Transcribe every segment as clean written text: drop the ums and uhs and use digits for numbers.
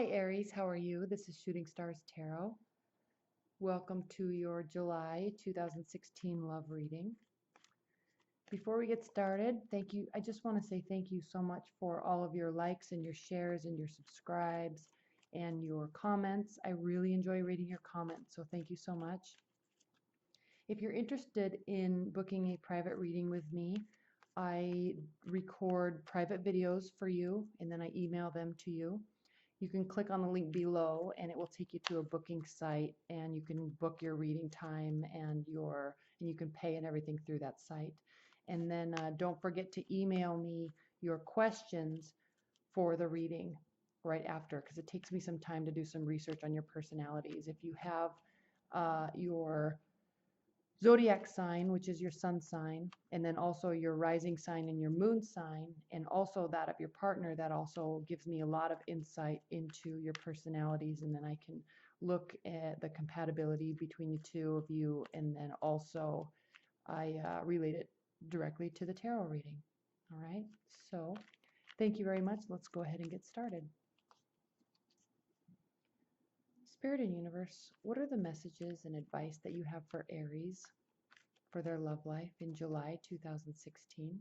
Hi Aries, how are you? This is Shooting Stars Tarot. Welcome to your July 2016 love reading. Before we get started, thank you. I just want to say thank you so much for all of your likes and your shares and your subscribes and your comments. I really enjoy reading your comments, so thank you so much. If you're interested in booking a private reading with me, I record private videos for you and then I email them to you. You can click on the link below and it will take you to a booking site, and you can book your reading time and you can pay and everything through that site. And then don't forget to email me your questions for the reading right after, because it takes me some time to do some research on your personalities. If you have your zodiac sign, which is your sun sign, and then also your rising sign and your moon sign, and also that of your partner, that also gives me a lot of insight into your personalities, and then I can look at the compatibility between the two of you, and then also I relate it directly to the tarot reading. All right, so thank you very much. Let's go ahead and get started. Spirit and universe, what are the messages and advice that you have for Aries for their love life in July 2016?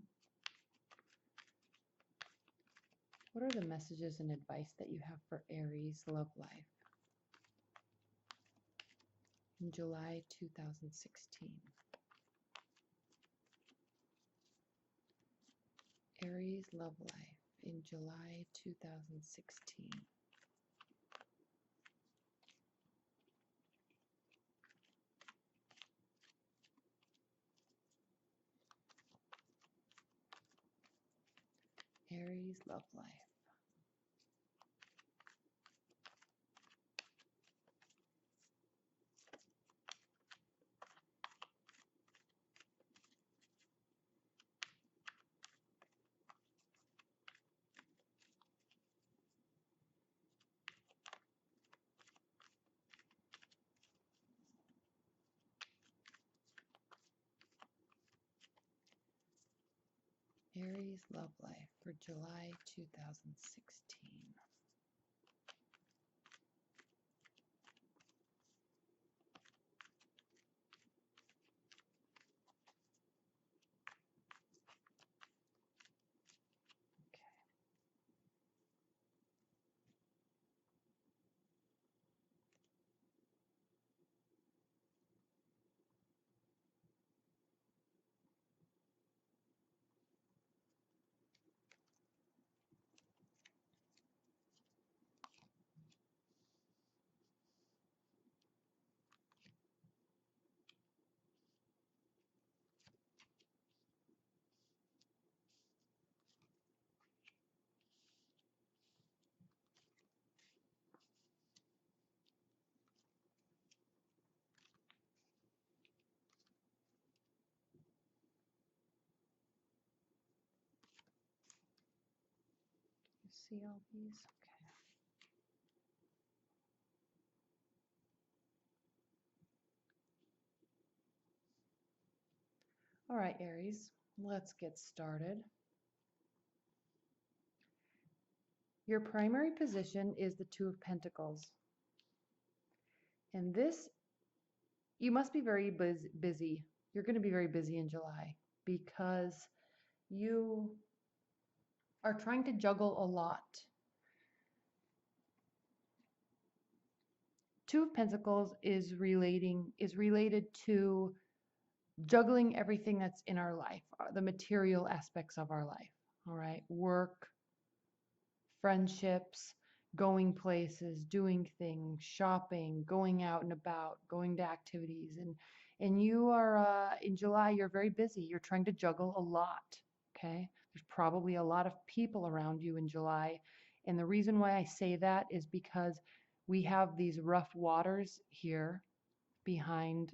What are the messages and advice that you have for Aries love life in July 2016? Aries love life in July 2016. Aries love life. Aries love life for July 2016. You see all these? Okay. All right, Aries, let's get started. Your primary position is the Two of Pentacles. And this, you must be very busy. You're going to be very busy in July because you are trying to juggle a lot. Two of Pentacles is related to juggling everything that's in our life, the material aspects of our life. All right, work, friendships, going places, doing things, shopping, going out and about, going to activities, and you are in July. You're very busy. You're trying to juggle a lot. Okay, there's probably a lot of people around you in July, and the reason why I say that is because we have these rough waters here behind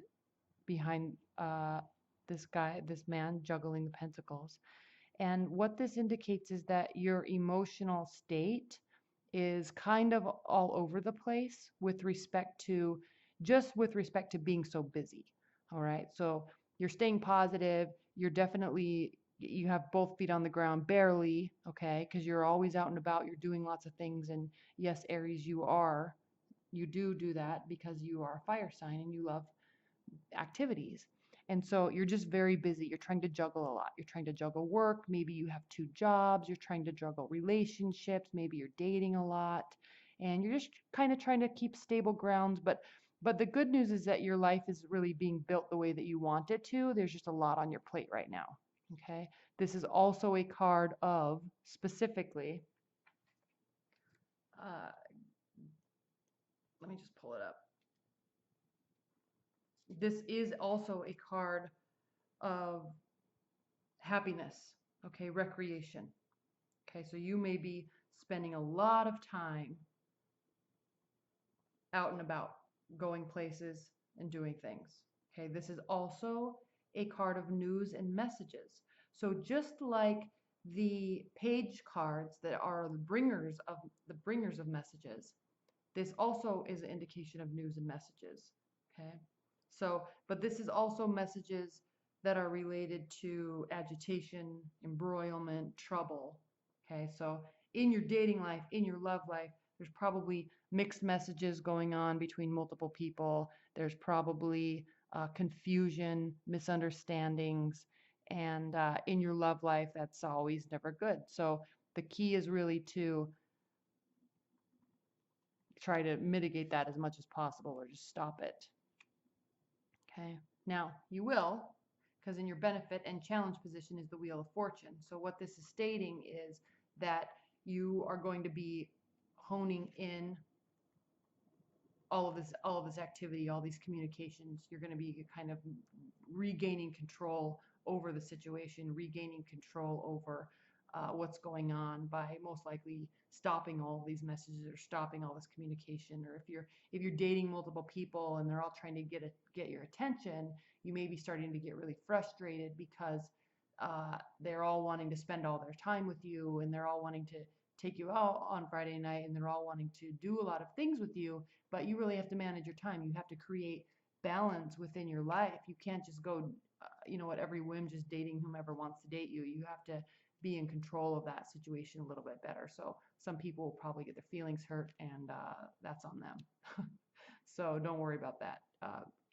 this man juggling the pentacles. And what this indicates is that your emotional state is kind of all over the place with respect to being so busy. All right. So you're staying positive. You're definitely you have both feet on the ground barely, okay, because you're always out and about, you're doing lots of things. And yes, Aries, you do that because you are a fire sign and you love activities. And so you're just very busy. You're trying to juggle a lot. You're trying to juggle work. Maybe you have two jobs. You're trying to juggle relationships. Maybe you're dating a lot. And you're just kind of trying to keep stable grounds. But the good news is that your life is really being built the way that you want it to. There's just a lot on your plate right now. Okay. This is also a card of specifically, uh, let me just pull it up. This is also a card of happiness, okay, recreation. Okay, so you may be spending a lot of time out and about, going places and doing things. Okay, this is also a card of news and messages. So just like the page cards that are the bringers of messages, this also is an indication of news and messages. Okay. So, but this is also messages that are related to agitation, embroilment, trouble. Okay. So, in your dating life, in your love life, there's probably mixed messages going on between multiple people. There's probably confusion, misunderstandings. And in your love life, that's always never good. So, the key is really to try to mitigate that as much as possible or just stop it. Okay. Now, you will, because in your benefit and challenge position is the Wheel of Fortune. So what this is stating is that you are going to be honing in all of this activity, all these communications. You're going to be kind of regaining control over the situation, regaining control over what's going on by most likely stopping all of these messages or stopping all this communication. Or if you're dating multiple people and they're all trying to get your attention, you may be starting to get really frustrated because they're all wanting to spend all their time with you, and they're all wanting to take you out on Friday night, and they're all wanting to do a lot of things with you, but you really have to manage your time. You have to create balance within your life. You can't just go, at every whim, just dating whomever wants to date you. You have to be in control of that situation a little bit better. So some people will probably get their feelings hurt, and that's on them. So don't worry about that.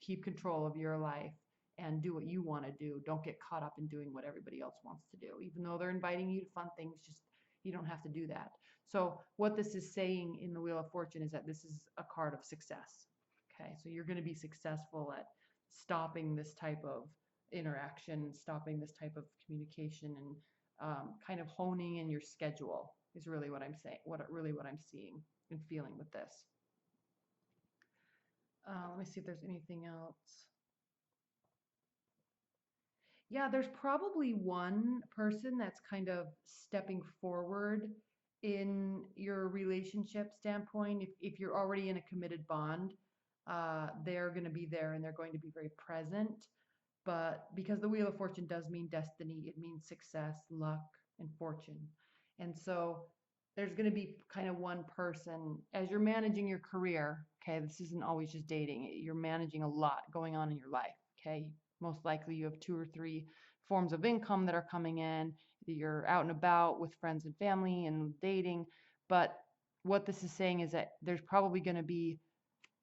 Keep control of your life and do what you want to do. Don't get caught up in doing what everybody else wants to do. Even though they're inviting you to fun things, just you don't have to do that. So what this is saying in the Wheel of Fortune is that this is a card of success. Okay, so you're going to be successful at stopping this type of interaction, stopping this type of communication, and kind of honing in your schedule is really what I'm saying. What I'm seeing and feeling with this. Let me see if there's anything else. Yeah, there's probably one person that's kind of stepping forward in your relationship standpoint. If you're already in a committed bond, they're going to be there and they're going to be very present. But because the Wheel of Fortune does mean destiny, it means success, luck, and fortune. And so there's going to be kind of one person as you're managing your career. Okay, this isn't always just dating, you're managing a lot going on in your life. Okay, most likely you have two or three forms of income that are coming in. You're out and about with friends and family and dating. But what this is saying is that there's probably going to be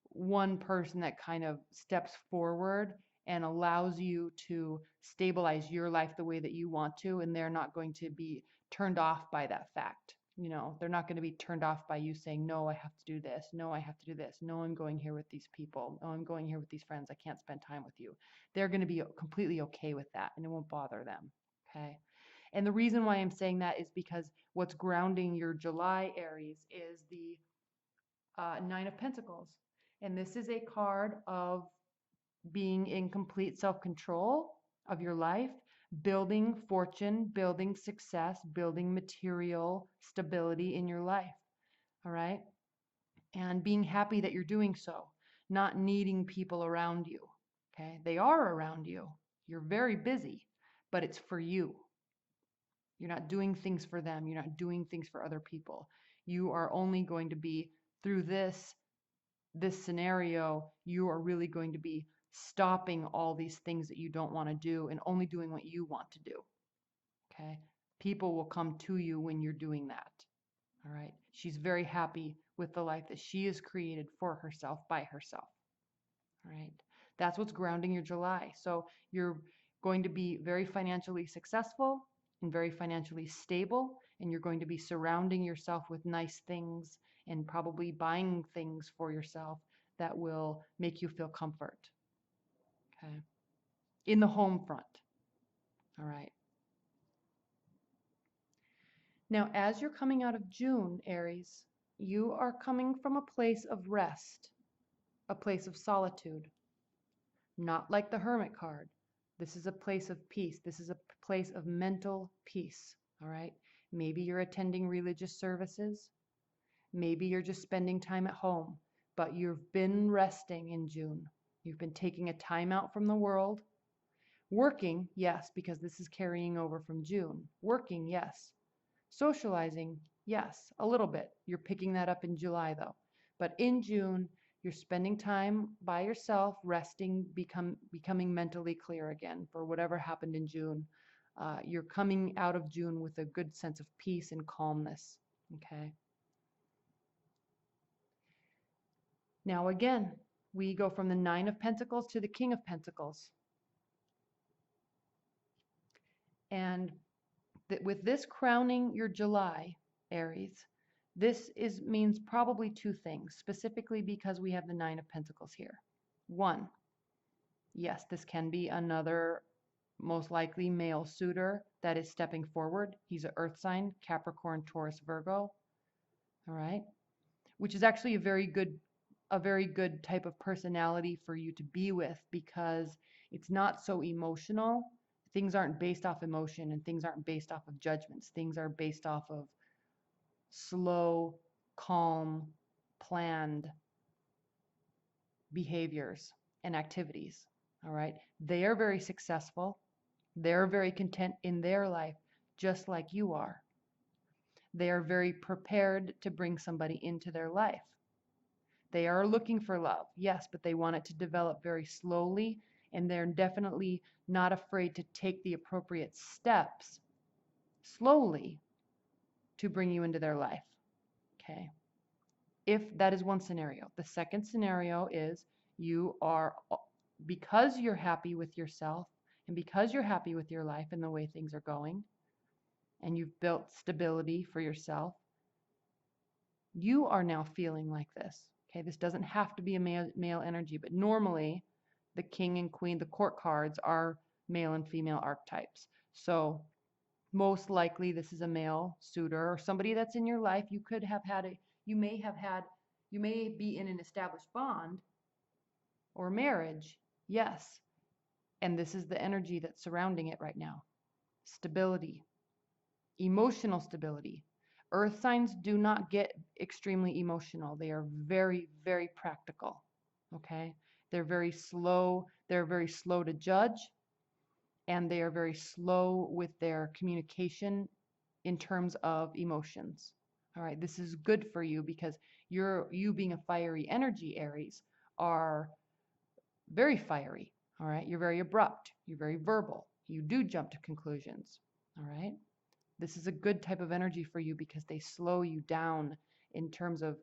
one person that kind of steps forward and allows you to stabilize your life the way that you want to, and they're not going to be turned off by that fact. They're not going to be turned off by you saying, no, I have to do this. No, I have to do this. No, I'm going here with these people. No, I'm going here with these friends. I can't spend time with you. They're going to be completely okay with that, and it won't bother them. Okay. And the reason why I'm saying that is because what's grounding your July, Aries, is the Nine of Pentacles. And this is a card of being in complete self-control of your life, building fortune, building success, building material stability in your life. All right. And being happy that you're doing so, not needing people around you. Okay. They are around you. You're very busy, but it's for you. You're not doing things for them. You're not doing things for other people. You are only going to be through this scenario, you are really going to be stopping all these things that you don't want to do and only doing what you want to do. Okay. People will come to you when you're doing that. All right. She's very happy with the life that she has created for herself by herself. All right. That's what's grounding your July. So you're going to be very financially successful and very financially stable, and you're going to be surrounding yourself with nice things and probably buying things for yourself that will make you feel comfort. Okay. In the home front. All right. Now, as you're coming out of June, Aries, you are coming from a place of rest, a place of solitude, not like the Hermit card. This is a place of peace. This is a place of mental peace. All right. Maybe you're attending religious services. Maybe you're just spending time at home, but you've been resting in June. You've been taking a time out from the world. Working, yes, because this is carrying over from June. Working, yes. Socializing, yes, a little bit. You're picking that up in July, though. But in June, you're spending time by yourself, resting, becoming mentally clear again for whatever happened in June. You're coming out of June with a good sense of peace and calmness. Okay. Now, again, we go from the Nine of Pentacles to the King of Pentacles. And with this crowning your July, Aries, means probably two things, specifically because we have the Nine of Pentacles here. One, yes, this can be another most likely male suitor that is stepping forward. He's an earth sign, Capricorn, Taurus, Virgo. All right. Which is actually a very good type of personality for you to be with, because it's not so emotional. Things aren't based off emotion, and things aren't based off of judgments. Things are based off of slow, calm, planned behaviors and activities. All right. They are very successful. They're very content in their life, just like you are. They are very prepared to bring somebody into their life. They are looking for love, yes, but they want it to develop very slowly, and they're definitely not afraid to take the appropriate steps slowly to bring you into their life. Okay. If that is one scenario. The second scenario is you are, because you're happy with yourself and because you're happy with your life and the way things are going, and you've built stability for yourself, you are now feeling like this. Okay, this doesn't have to be a male energy, but normally the king and queen, the court cards, are male and female archetypes. So most likely this is a male suitor or somebody that's in your life. You could have had you may be in an established bond or marriage, yes. And this is the energy that's surrounding it right now. Stability, emotional stability. Earth signs do not get extremely emotional. They are very, very practical. Okay? They're very slow. They're very slow to judge, and they are very slow with their communication in terms of emotions. All right, this is good for you because you being a fiery energy, Aries, are very fiery. All right, you're very abrupt. You're very verbal. You do jump to conclusions. All right. This is a good type of energy for you because they slow you down in terms of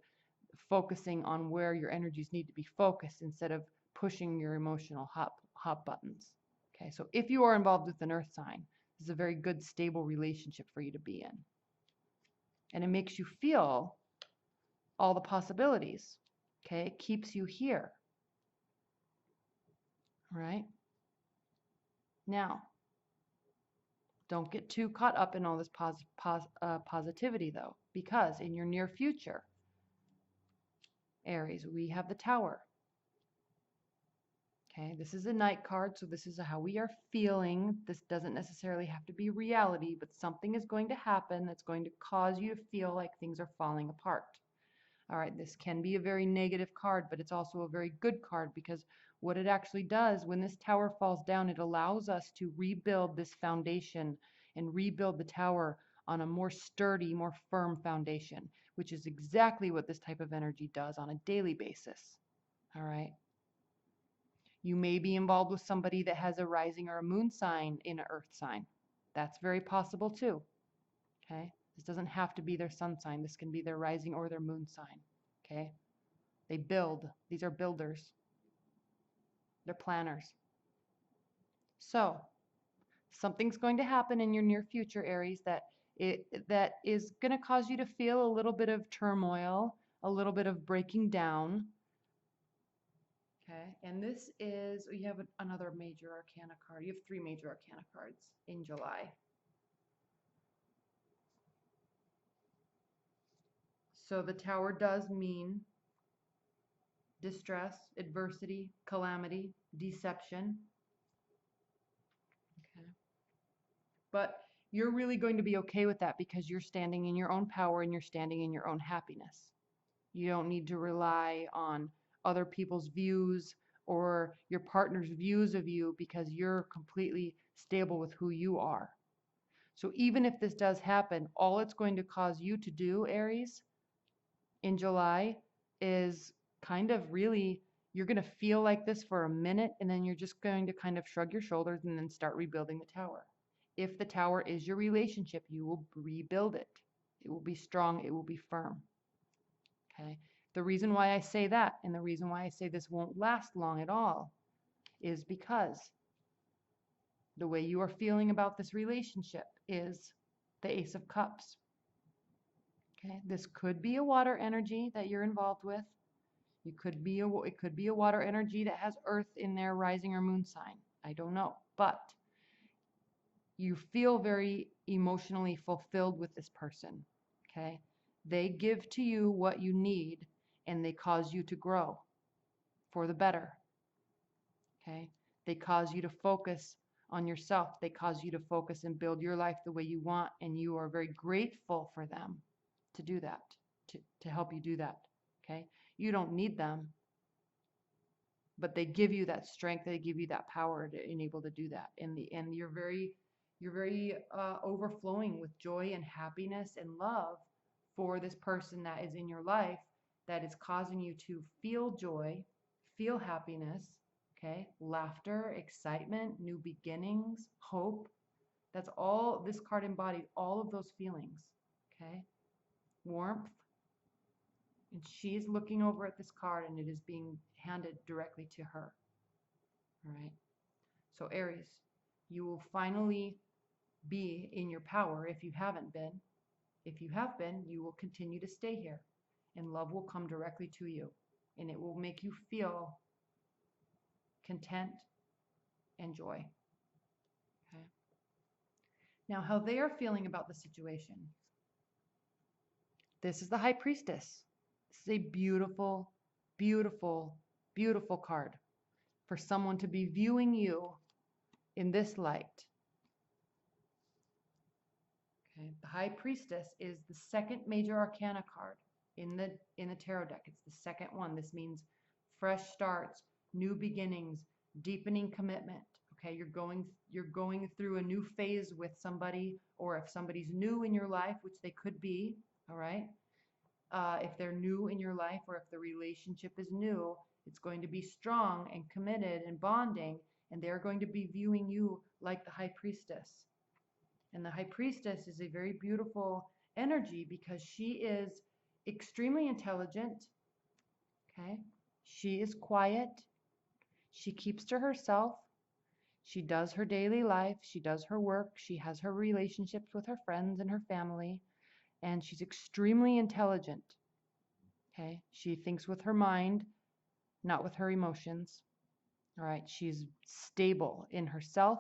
focusing on where your energies need to be focused instead of pushing your emotional hot buttons. Okay, so if you are involved with an earth sign, this is a very good, stable relationship for you to be in. And it makes you feel all the possibilities. Okay, it keeps you here. All right. Now, don't get too caught up in all this positivity, though, because in your near future, Aries, we have the Tower. Okay, this is a night card, so this is how we are feeling. This doesn't necessarily have to be reality, but something is going to happen that's going to cause you to feel like things are falling apart. All right, this can be a very negative card, but it's also a very good card because what it actually does when this tower falls down, it allows us to rebuild this foundation and rebuild the tower on a more sturdy, more firm foundation, which is exactly what this type of energy does on a daily basis. All right. You may be involved with somebody that has a rising or a moon sign in an earth sign. That's very possible too. Okay? This doesn't have to be their sun sign. This can be their rising or their moon sign. Okay? They build. These are builders. They're planners. So, something's going to happen in your near future, Aries, that is going to cause you to feel a little bit of turmoil, a little bit of breaking down. Okay, and this is, you have another major arcana card. You have 3 major arcana cards in July. So the Tower does mean distress, adversity, calamity, deception. Okay. But you're really going to be okay with that because you're standing in your own power and you're standing in your own happiness. You don't need to rely on other people's views or your partner's views of you because you're completely stable with who you are. So even if this does happen, all it's going to cause you to do, Aries, in July is kind of really, you're going to feel like this for a minute and then you're just going to kind of shrug your shoulders and then start rebuilding the tower. If the tower is your relationship, you will rebuild it. It will be strong. It will be firm. Okay. The reason why I say that and the reason why I say this won't last long at all is because the way you are feeling about this relationship is the Ace of Cups. Okay. This could be a water energy that you're involved with. It could be a water energy that has earth in their rising or moon sign. I don't know. But you feel very emotionally fulfilled with this person. Okay. They give to you what you need and they cause you to grow for the better. Okay. They cause you to focus on yourself. They cause you to focus and build your life the way you want. And you are very grateful for them to do that, to help you do that. Okay. You don't need them, but they give you that strength. They give you that power to enable to do that. And you're very overflowing with joy and happiness and love for this person that is in your life that is causing you to feel joy, feel happiness, okay, laughter, excitement, new beginnings, hope. That's all this card embodied, all of those feelings, okay, warmth. And she's looking over at this card and it is being handed directly to her. All right. So Aries, you will finally be in your power if you haven't been. If you have been, you will continue to stay here and love will come directly to you and it will make you feel content and joy. Okay. Now, how they are feeling about the situation. This is the High Priestess. This is a beautiful, beautiful, beautiful card for someone to be viewing you in this light. Okay. The High Priestess is the second major arcana card in the tarot deck. It's the second one. This means fresh starts, new beginnings, deepening commitment. Okay, you're going through a new phase with somebody, or if somebody's new in your life, which they could be, all right? If they're new in your life or if the relationship is new, it's going to be strong and committed and bonding, and they're going to be viewing you like the High Priestess. And the High Priestess is a very beautiful energy because she is extremely intelligent. Okay. She is quiet. She keeps to herself. She does her daily life. She does her work. She has her relationships with her friends and her family. And she's extremely intelligent. Okay. She thinks with her mind, not with her emotions. All right. She's stable in herself.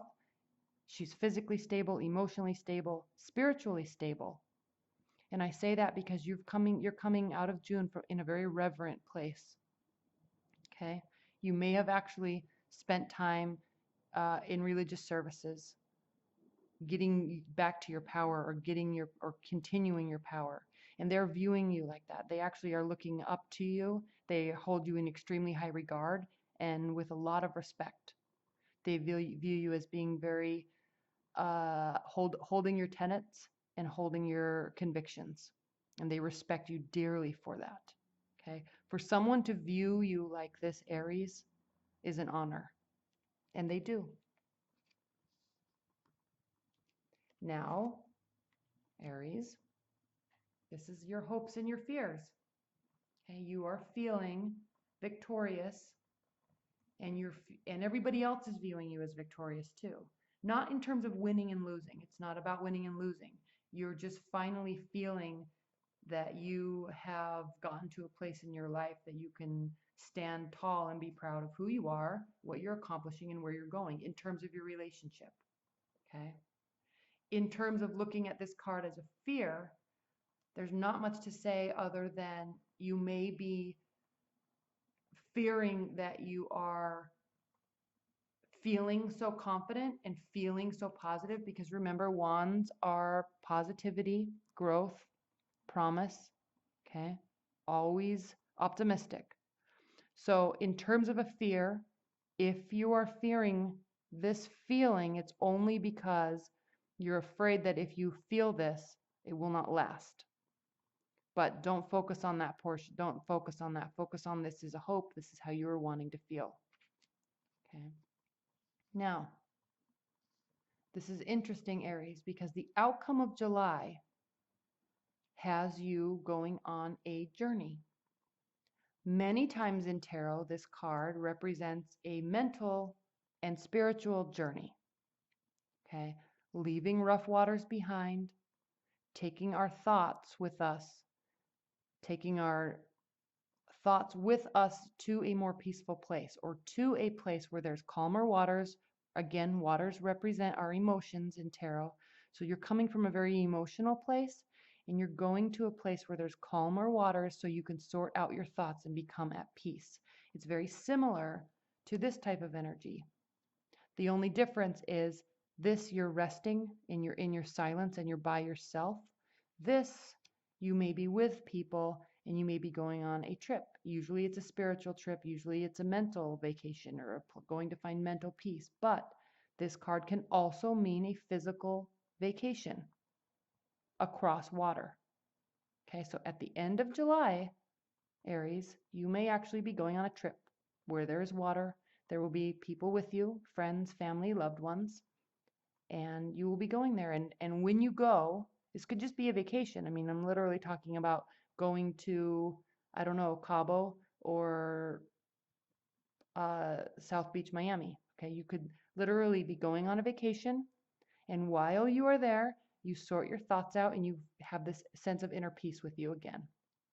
She's physically stable, emotionally stable, spiritually stable. And I say that because you're coming out of June in a very reverent place. Okay. You may have actually spent time in religious services, getting back to your power or continuing your power. And they're viewing you like that. They actually are looking up to you. They hold you in extremely high regard and with a lot of respect. They view you as being very holding your tenets and holding your convictions, and they respect you dearly for that. Okay, for someone to view you like this, Aries, is an honor, and they do. Now, Aries, this is your hopes and your fears. Okay, you are feeling victorious, and everybody else is viewing you as victorious too. Not in terms of winning and losing. It's not about winning and losing. You're just finally feeling that you have gotten to a place in your life that you can stand tall and be proud of who you are, what you're accomplishing, and where you're going in terms of your relationship. Okay? In terms of looking at this card as a fear, there's not much to say other than you may be fearing that you are feeling so confident and feeling so positive, because remember, wands are positivity, growth, promise, okay? Always optimistic. So in terms of a fear, if you are fearing this feeling, it's only because you're afraid that if you feel this, it will not last. But don't focus on that portion. Don't focus on that. Focus on this is a hope. This is how you are wanting to feel. Okay. Now, this is interesting, Aries, because the outcome of July has you going on a journey. Many times in tarot, this card represents a mental and spiritual journey. Okay, leaving rough waters behind, taking our thoughts with us, taking our thoughts with us to a more peaceful place, or to a place where there's calmer waters. Again, waters represent our emotions in tarot. So you're coming from a very emotional place, and you're going to a place where there's calmer waters so you can sort out your thoughts and become at peace. It's very similar to this type of energy. The only difference is this, you're resting and you're in your silence and you're by yourself. This, you may be with people and you may be going on a trip. Usually it's a spiritual trip. Usually it's a mental vacation or going to find mental peace. But this card can also mean a physical vacation across water. Okay, so at the end of July, Aries, you may actually be going on a trip where there is water. There will be people with you, friends, family, loved ones, and you will be going there. And when you go, this could just be a vacation. I mean, I'm literally talking about going to, I don't know, Cabo or South Beach, Miami. Okay, you could literally be going on a vacation, and while you are there, you sort your thoughts out and you have this sense of inner peace with you again.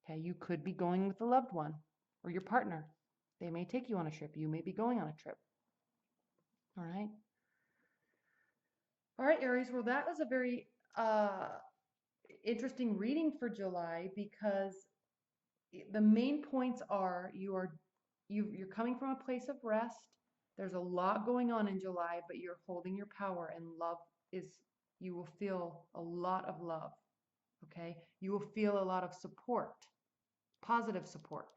Okay, you could be going with a loved one or your partner. They may take you on a trip. You may be going on a trip. All right. All right, Aries. Well, that was a very interesting reading for July, because the main points are you're coming from a place of rest. There's a lot going on in July, but you're holding your power, and love is, you will feel a lot of love. Okay, you will feel a lot of support, positive support.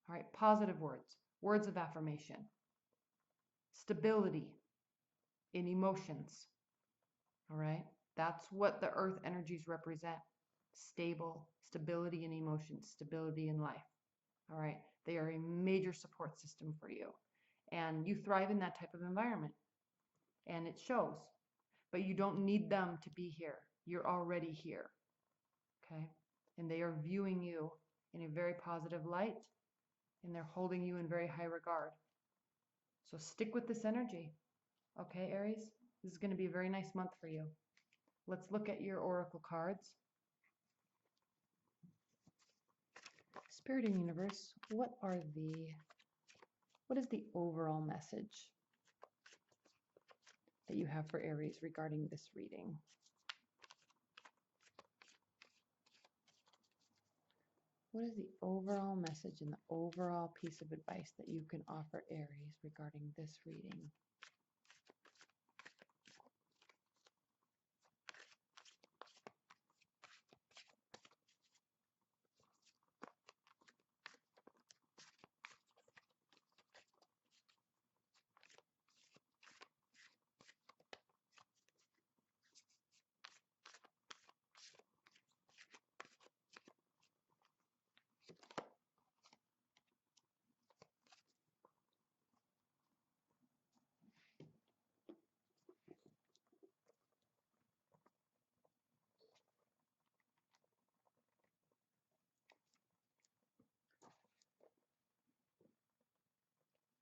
All right, positive words, words of affirmation, stability in emotions. All right, that's what the earth energies represent. Stable, stability in emotions, stability in life. All right, they are a major support system for you, and you thrive in that type of environment, and it shows. But you don't need them to be here. You're already here. Okay, and they are viewing you in a very positive light, and they're holding you in very high regard. So stick with this energy. Okay, Aries, this is going to be a very nice month for you. Let's look at your oracle cards. Spirit and universe, what is the overall message that you have for Aries regarding this reading? What is the overall message and the overall piece of advice that you can offer Aries regarding this reading?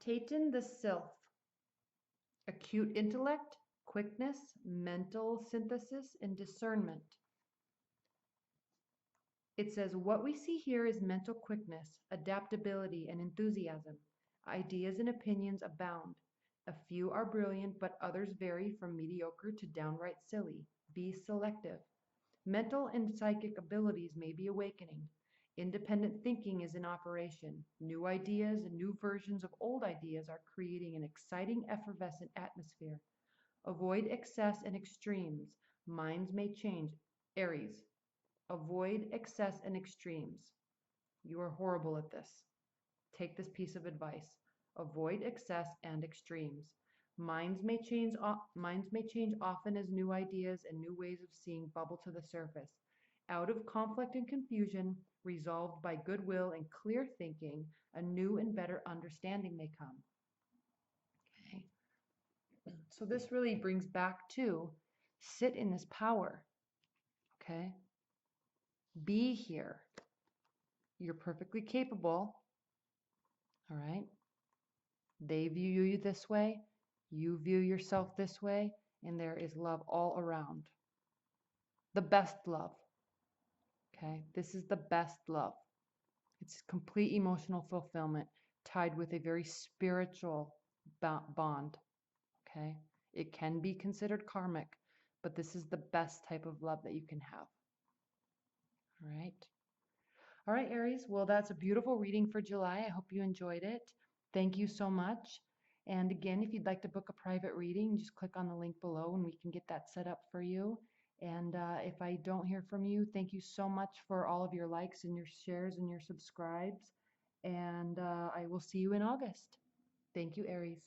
Taten the Sylph. Acute intellect, quickness, mental synthesis, and discernment. It says, what we see here is mental quickness, adaptability, and enthusiasm. Ideas and opinions abound. A few are brilliant, but others vary from mediocre to downright silly. Be selective. Mental and psychic abilities may be awakening. Independent thinking is in operation. New ideas and new versions of old ideas are creating an exciting, effervescent atmosphere. Avoid excess and extremes. Minds may change. Aries. Avoid excess and extremes. You are horrible at this. Take this piece of advice. Avoid excess and extremes. Minds may change often as new ideas and new ways of seeing bubble to the surface. Out of conflict and confusion, resolved by goodwill and clear thinking, a new and better understanding may come. Okay. So this really brings back to sit in this power. Okay. Be here. You're perfectly capable. All right. They view you this way. You view yourself this way. And there is love all around. The best love. Okay. This is the best love. It's complete emotional fulfillment tied with a very spiritual bond. Okay. It can be considered karmic, but this is the best type of love that you can have. All right. All right, Aries. Well, that's a beautiful reading for July. I hope you enjoyed it. Thank you so much. And again, if you'd like to book a private reading, just click on the link below and we can get that set up for you. And if I don't hear from you, thank you so much for all of your likes and your shares and your subscribes. And I will see you in August. Thank you, Aries.